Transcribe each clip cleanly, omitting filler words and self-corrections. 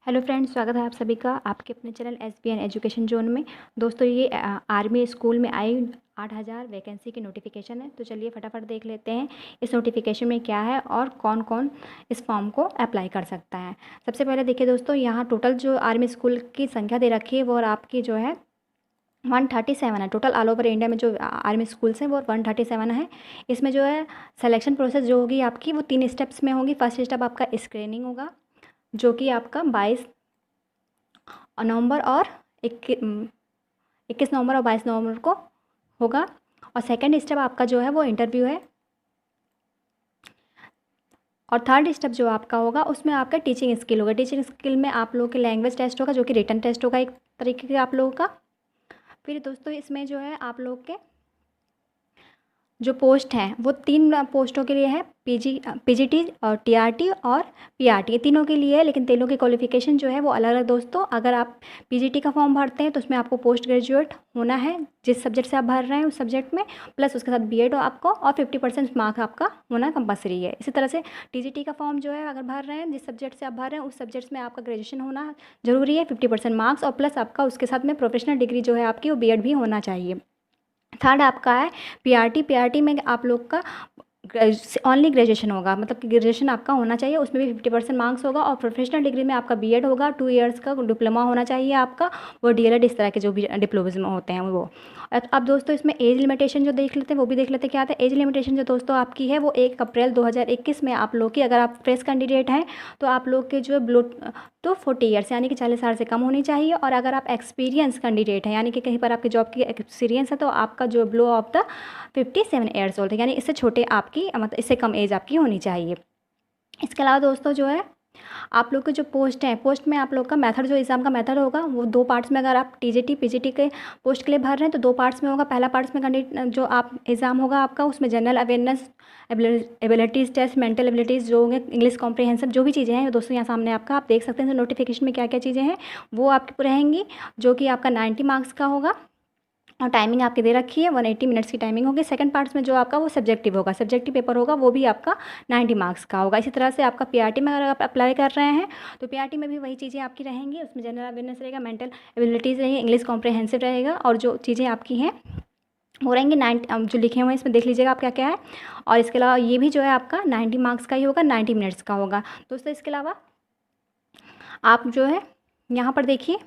Hello friends, स्वागत है आप सभी का आपके अपने चैनल SBN एजुकेशन जोन में। दोस्तों ये आर्मी स्कूल में आई 8000 वैकेंसी की नोटिफिकेशन है। तो चलिए फटाफट देख लेते हैं इस नोटिफिकेशन में क्या है और कौन कौन इस फॉर्म को अप्लाई कर सकता है। सबसे पहले देखिए दोस्तों, यहाँ टोटल जो आर्मी स्कूल की संख्या दे रखी है वो और आपकी जो है 137 है। टोटल ऑल ओवर इंडिया में जो आर्मी स्कूल्स हैं वो 137 है। इसमें जो है सिलेक्शन प्रोसेस जो होगी आपकी वो 3 स्टेप्स में होगी। फर्स्ट स्टेप आपका स्क्रीनिंग होगा जो कि आपका 22 नवंबर और 21 नवंबर और 22 नवंबर को होगा। और सेकंड स्टेप आपका जो है वो इंटरव्यू है। और थर्ड स्टेप जो आपका होगा उसमें आपका टीचिंग स्किल होगा। टीचिंग स्किल में आप लोगों के लैंग्वेज टेस्ट होगा जो कि रिटन टेस्ट होगा एक तरीके का आप लोगों का। फिर दोस्तों इसमें जो है आप लोग के जो पोस्ट हैं वो 3 पोस्टों के लिए है, PGT और TRT और PRT, ये तीनों के लिए है। लेकिन तीनों की क्वालिफिकेशन जो है वो अलग अलग दोस्तों। अगर आप PGT का फॉर्म भरते हैं तो उसमें आपको पोस्ट ग्रेजुएट होना है जिस सब्जेक्ट से आप भर रहे हैं उस सब्जेक्ट में, प्लस उसके साथ BEd आपको और 50% मार्क आपका होना कंपलसरी है। इसी तरह से TGT का फॉर्म जो है अगर भर रहे हैं जिस सब्जेक्ट से आप भर रहे हैं उस सब्जेक्ट में आपका ग्रेजुएशन होना जरूरी है, 50% मार्क्स, और प्लस आपका उसके साथ में प्रोफेशनल डिग्री जो है आपकी वो BEd भी होना चाहिए। थर्ड आपका है PRT में आप लोग का ओनली ग्रेजुएशन होगा, मतलब कि ग्रेजुएशन आपका होना चाहिए, उसमें भी 50% मार्क्स होगा। और प्रोफेशनल डिग्री में आपका BEd होगा, 2 इयर्स का डिप्लोमा होना चाहिए आपका, वो DLED इस तरह के जो भी डिप्लोमा होते हैं वो। अब दोस्तों इसमें एज लिमिटेशन जो देख लेते हैं वो भी देख लेते हैं क्या आता है। एज लिमिटेशन जो दोस्तों आपकी है वो 1 अप्रैल 2021 में आप लोग की, अगर आप फ्रेश कैंडिडेट हैं तो आप लोग के जो है तो 40 ईयर्स यानी कि 40 साल से कम होनी चाहिए। और अगर आप एक्सपीरियंस कैंडिडेट हैं यानी कि कहीं पर आपकी जॉब की एक्सपीरियंस है तो आपका जो below of the 57 years old है, यानी इससे छोटे आपकी मतलब इससे कम एज आपकी होनी चाहिए। इसके अलावा दोस्तों जो है आप लोग के जो पोस्ट हैं, पोस्ट में आप लोग का मेथड जो एग्ज़ाम का मेथड होगा वो 2 पार्ट्स में, अगर आप TGT PGT के पोस्ट के लिए भर रहे हैं तो 2 पार्ट्स में होगा। पहला पार्ट्स में कैंडिडेट जो आप एग्ज़ाम होगा आपका उसमें general awareness, abilities test, mental abilities जो होंगे, इंग्लिश कॉम्प्रिहेंसिव जो भी चीज़ें हैं दोस्तों यहाँ सामने आपका आप देख सकते हैं नोटिफिकेशन में क्या क्या चीज़ें हैं वो आपकी रहेंगी, जो कि आपका 90 मार्क्स का होगा। और टाइमिंग आपकी दे रखी है 180 मिनट्स की टाइमिंग होगी। सेकंड पार्ट्स में जो आपका वो सब्जेक्टिव होगा, सब्जेक्टिव पेपर होगा, वो भी आपका 90 मार्क्स का होगा। इसी तरह से आपका PRT में अगर आप अप्लाई कर रहे हैं तो PRT में भी वही चीज़ें आपकी रहेंगी, उसमें जनरल अवेयरनेस रहेगा, मेंटल एबिलिटीज़ रहेगी, इंग्लिश कॉम्प्रिहेंसिव रहेगा, और जो चीज़ें आपकी हैं वो रहेंगी 90 जो लिखे हुए हैं इसमें देख लीजिएगा आप क्या क्या है। और इसके अलावा ये भी जो है आपका 90 मार्क्स का ही होगा, 90 मिनट्स का होगा दोस्तों। इसके अलावा आप जो है यहाँ पर देखिए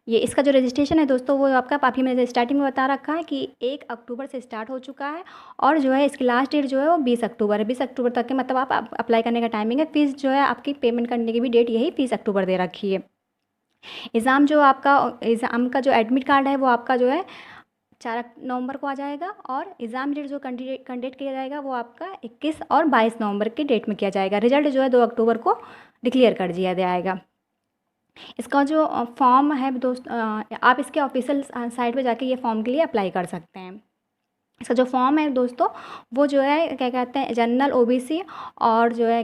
ये इसका जो रजिस्ट्रेशन है दोस्तों वो आपका अभी मैंने स्टार्टिंग में बता रखा है कि 1 अक्टूबर से स्टार्ट हो चुका है। और जो है इसकी लास्ट डेट जो है वो 20 अक्टूबर है। 20 अक्टूबर तक के मतलब आप अप्लाई करने का टाइमिंग है। फीस जो है आपकी पेमेंट करने की भी डेट यही 30 अक्टूबर दे रखी है। एग्ज़ाम जो आपका एग्ज़ाम का जो एडमिट कार्ड है वो आपका जो है 4 नवंबर को आ जाएगा। और एग्ज़ाम डेट जो कंडक्ट किया जाएगा वो आपका 21 और 22 नवंबर की डेट में किया जाएगा। रिजल्ट जो है 2 अक्टूबर को डिक्लेयर कर दिया जाएगा। इसका जो फॉर्म है दोस्त आप इसके ऑफिशियल साइट पे जाके ये फॉर्म के लिए अप्लाई कर सकते हैं। इसका जो फॉर्म है दोस्तों वो जो है क्या कहते हैं जनरल OBC और जो है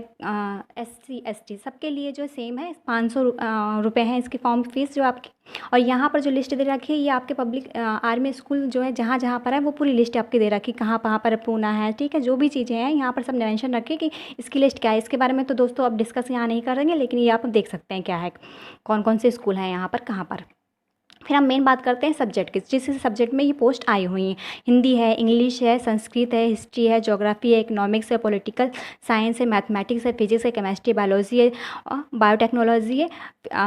SC ST सबके लिए जो सेम है, 500 रुपये हैं इसकी फॉर्म फीस जो आपकी। और यहाँ पर जो लिस्ट दे रखी है ये आपके पब्लिक आर्मी स्कूल जो है जहाँ जहाँ पर है वो पूरी लिस्ट आपकी दे रखी, कहाँ कहाँ पर पूना है, ठीक है, जो भी चीज़ें हैं यहाँ पर सब मेंशन रखिए कि इसकी लिस्ट क्या है। इसके बारे में तो दोस्तों अब डिस्कस यहाँ नहीं करेंगे, लेकिन ये आप देख सकते हैं क्या है, कौन कौन से स्कूल हैं यहाँ पर कहाँ पर। फिर हम मेन बात करते हैं सब्जेक्ट की, जिस सब्जेक्ट में ये पोस्ट आई हुई हैं। हिंदी है, इंग्लिश है, संस्कृत है, हिस्ट्री है, ज्योग्राफी है, इकोनॉमिक्स है, पॉलिटिकल साइंस है, मैथमेटिक्स है, फिजिक्स है, केमिस्ट्री, बायोलॉजी है, बायोटेक्नोलॉजी है,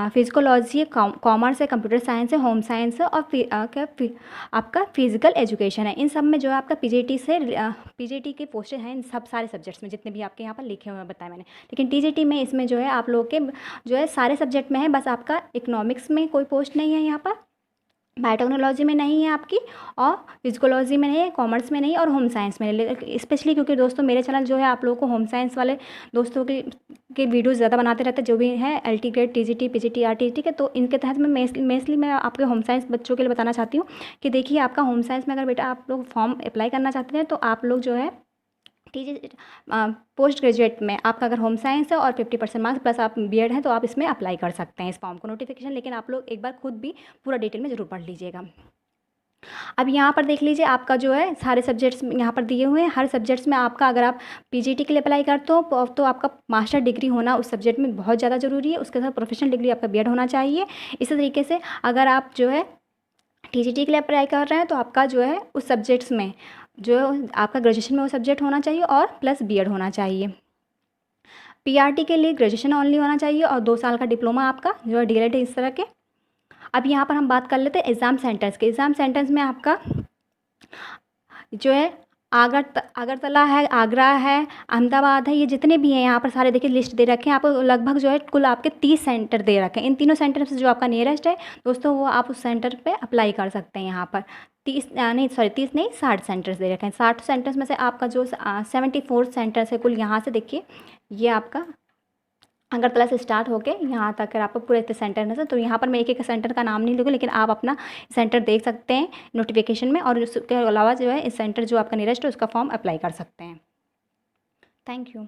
फिजिकोलॉजी है, कॉमर्स है, कंप्यूटर साइंस है, होम साइंस है, और आपका फिजिकल एजुकेशन है। इन सब में जो है आपका PGT के पोस्ट हैं इन सब सारे सब्जेक्ट्स में जितने भी आपके यहाँ पर लिखे हुए हैं बताया मैंने। लेकिन TGT में इसमें जो है आप लोग के जो है सारे सब्जेक्ट में है, बस आपका इकोनॉमिक्स में कोई पोस्ट नहीं है, यहाँ पर बायोटेक्नोलॉजी में नहीं है आपकी, और फिजिकोलॉजी में नहीं है, कॉमर्स में नहीं, और होम साइंस में नहीं। स्पेशली क्योंकि दोस्तों मेरे चैनल जो है आप लोगों को होम साइंस वाले दोस्तों के वीडियोस ज़्यादा बनाते रहते हैं जो भी हैं LT grade TGT PGT RT, ठीक है। तो इनके तहत मैं मेनली मैं आपके होम साइंस बच्चों के लिए बताना चाहती हूँ कि देखिए आपका होम साइंस में अगर बेटा आप लोग फॉर्म अप्लाई करना चाहते हैं तो आप लोग जो है पोस्ट ग्रेजुएट में आपका अगर होम साइंस है और 50% मार्क्स प्लस आप BEd हैं तो आप इसमें अप्लाई कर सकते हैं इस फॉर्म को नोटिफिकेशन। लेकिन आप लोग एक बार खुद भी पूरा डिटेल में ज़रूर पढ़ लीजिएगा। अब यहाँ पर देख लीजिए आपका जो है सारे सब्जेक्ट्स यहाँ पर दिए हुए हैं। हर सब्जेक्ट्स में आपका, अगर आप पीजीटी के लिए अप्लाई करते हो तो आपका मास्टर डिग्री होना उस सब्जेक्ट में बहुत ज़्यादा ज़रूरी है। उसके साथ प्रोफेशनल डिग्री आपका बीएड होना चाहिए। इसी तरीके से अगर आप जो है टीजीटी के लिए अप्लाई कर रहे हैं तो आपका जो है उस सब्जेक्ट्स में जो आपका ग्रेजुएशन में वो सब्जेक्ट होना चाहिए और प्लस बीएड होना चाहिए। पीआरटी के लिए ग्रेजुएशन ऑनली होना चाहिए और 2 साल का डिप्लोमा आपका जो है डीएलएड इस तरह के। अब यहाँ पर हम बात कर लेते हैं एग्ज़ाम सेंटर्स के। एग्ज़ाम सेंटर्स में आपका जो है अगरतला है, आगरा है, अहमदाबाद है, ये जितने भी हैं यहाँ पर सारे देखिए लिस्ट दे रखे हैं आपको। लगभग जो है कुल आपके 30 सेंटर दे रखे हैं। इन तीनों सेंटर से जो आपका नियरेस्ट है दोस्तों वो आप उस सेंटर पे अप्लाई कर सकते हैं। यहाँ पर 30 नहीं 60 सेंटर्स दे रखे हैं। 60 सेंटर्स में से आपका जो 74 सेंटर्स है कुल, यहाँ से देखिए ये आपका अगरतला से स्टार्ट होके यहाँ तक आपको पूरे इतने सेंटर में से। तो यहाँ पर मैं एक एक सेंटर का नाम नहीं लूँगी, लेकिन आप अपना सेंटर देख सकते हैं नोटिफिकेशन में, और उसके अलावा जो है इस सेंटर जो आपका नियरेस्ट है उसका फॉर्म अप्लाई कर सकते हैं। Thank you.